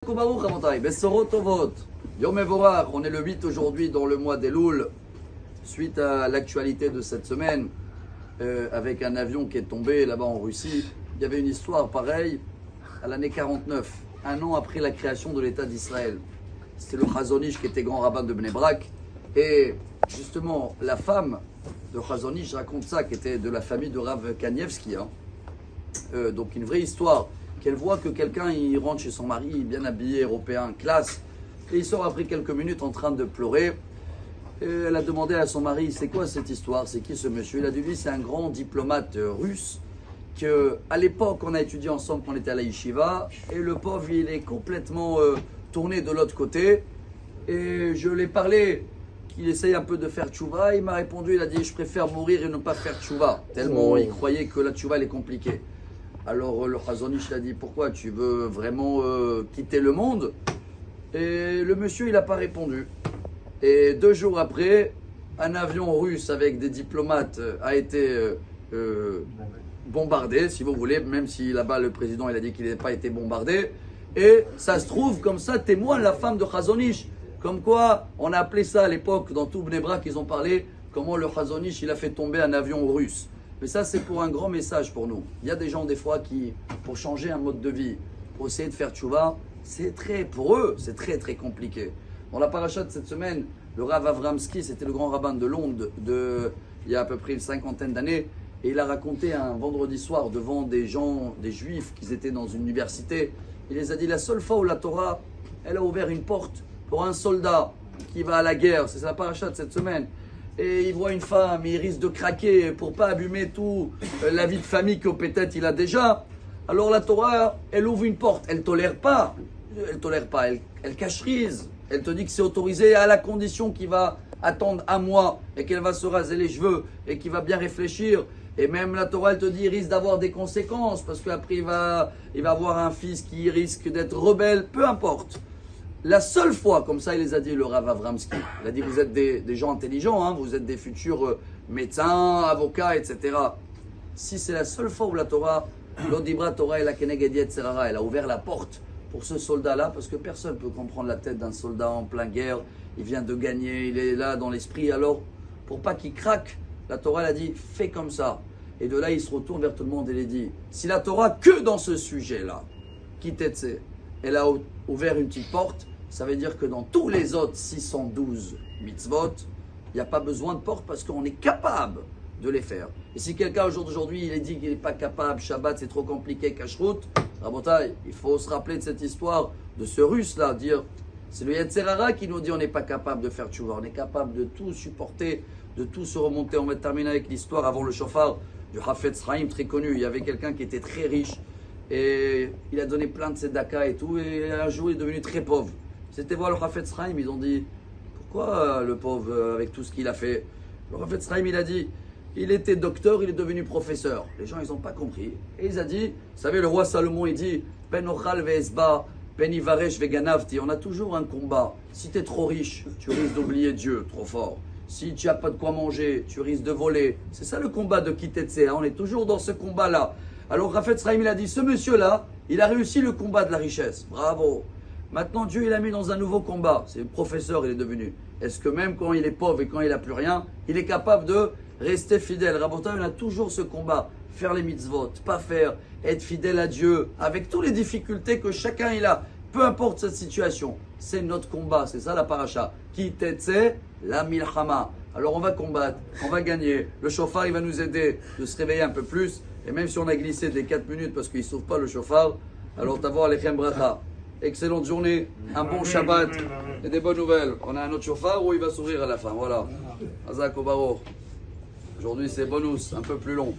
Hazak Baruch Rabotai, Besorot Tovot, Yom Evorach. On est le 8 aujourd'hui dans le mois d'Elul, suite à l'actualité de cette semaine, avec un avion qui est tombé là-bas en Russie. Il y avait une histoire pareille à l'année 49, un an après la création de l'État d'Israël. C'était le Chazon Ish qui était grand rabbin de Bnei Brak. Et justement, la femme de Chazon Ish raconte ça, qui était de la famille de Rav Kanievski. Donc une vraie histoire, qu'elle voit que quelqu'un il rentre chez son mari, bien habillé, européen, classe, et il sort après quelques minutes en train de pleurer. Et elle a demandé à son mari, c'est quoi cette histoire, c'est qui ce monsieur? Il a dit, lui, c'est un grand diplomate russe, qu'à l'époque, on a étudié ensemble quand on était à la yeshiva, et le pauvre, il est complètement tourné de l'autre côté, et je l'ai parlé qu'il essaye un peu de faire tchouva, il m'a répondu, il a dit, je préfère mourir et ne pas faire tchouva, tellement il croyait que la tchouva, elle est compliquée. Alors le Chazon Ish l'a dit, pourquoi tu veux vraiment quitter le monde? Et le monsieur, il n'a pas répondu. Et 2 jours après, un avion russe avec des diplomates a été bombardé, si vous voulez, même si là-bas le président il a dit qu'il n'avait pas été bombardé. Et ça se trouve comme ça, témoigne la femme de Chazon Ish. Comme quoi, on a appelé ça à l'époque, dans tout Bnei Brak, ils ont parlé comment le Chazon Ish il a fait tomber un avion russe. Mais ça, c'est pour un grand message pour nous. Il y a des gens, des fois, qui, pour changer un mode de vie, pour essayer de faire tchouva, pour eux, c'est très, très compliqué. Dans la paracha de cette semaine, le Rav Avramski, c'était le grand rabbin de Londres, il y a à peu près une 50aine d'années, et il a raconté un vendredi soir devant des gens, des juifs, qui étaient dans une université. Il les a dit, la seule fois où la Torah, elle a ouvert une porte pour un soldat qui va à la guerre, c'est la paracha de cette semaine, et il voit une femme, il risque de craquer pour pas abîmer tout la vie de famille que peut-être il a déjà. Alors la Torah, elle ouvre une porte, elle tolère pas, elle cacherise, elle te dit que c'est autorisé à la condition qu'il va attendre un mois et qu'elle va se raser les cheveux et qu'il va bien réfléchir. Et même la Torah, elle te dit, il risque d'avoir des conséquences parce qu'après il va avoir un fils qui risque d'être rebelle, peu importe. La seule fois, comme ça il les a dit le Rav Avramski, il a dit vous êtes des gens intelligents, hein, vous êtes des futurs médecins, avocats, etc. Si c'est la seule fois où la Torah, l'Odibra Torah et la Keneged Yetzerara, elle a ouvert la porte pour ce soldat-là, parce que personne ne peut comprendre la tête d'un soldat en plein guerre, il vient de gagner, il est là dans l'esprit, alors pour pas qu'il craque, la Torah elle a dit fais comme ça. Et de là il se retourne vers tout le monde et il dit si la Torah que dans ce sujet-là, Kitetse, elle a ouvert une petite porte, ça veut dire que dans tous les autres 612 mitzvot, il n'y a pas besoin de porte parce qu'on est capable de les faire. Et si quelqu'un au jour d'aujourd'hui, il est dit qu'il n'est pas capable, Shabbat c'est trop compliqué, Kashrut, Rabotai, il faut se rappeler de cette histoire de ce russe-là, dire, c'est le Yetzerara qui nous dit on n'est pas capable de faire tchouva, on est capable de tout supporter, de tout se remonter. On va terminer avec l'histoire avant le shofar du Hafetz Chaim, très connu. Il y avait quelqu'un qui était très riche et il a donné plein de tzedaka et tout, et un jour il est devenu très pauvre. C'était voir le Hafetz Chaim, ils ont dit pourquoi le pauvre avec tout ce qu'il a fait. Le Hafetz Chaim il a dit il était docteur, il est devenu professeur. Les gens ils n'ont pas compris et il a dit, vous savez le roi Salomon il dit ben ochal ve'esba ben ivaresh ve'ganavti, on a toujours un combat. Si tu es trop riche, tu risques d'oublier Dieu trop fort. Si tu n'as pas de quoi manger, tu risques de voler. C'est ça le combat de Kitetse, hein. On est toujours dans ce combat là. Alors Hafetz Chaim il a dit ce monsieur là il a réussi le combat de la richesse, bravo. Maintenant, Dieu, il a mis dans un nouveau combat. C'est le professeur, il est devenu. Est-ce que même quand il est pauvre et quand il n'a plus rien, il est capable de rester fidèle? Rabotai, on a toujours ce combat. Faire les mitzvot, pas faire, être fidèle à Dieu, avec toutes les difficultés que chacun il a. Peu importe cette situation, c'est notre combat. C'est ça la paracha. Ki tetse la milchama. Alors on va combattre, on va gagner. Le chauffard, il va nous aider de se réveiller un peu plus. Et même si on a glissé des 4 minutes parce qu'il ne sauve pas le chauffard, alors t'avoir lechem bracha. Excellente journée, un bon Shabbat et des bonnes nouvelles. On a un autre chauffard où il va s'ouvrir à la fin. Voilà. Hazak Baruch. Aujourd'hui c'est bonus, un peu plus long.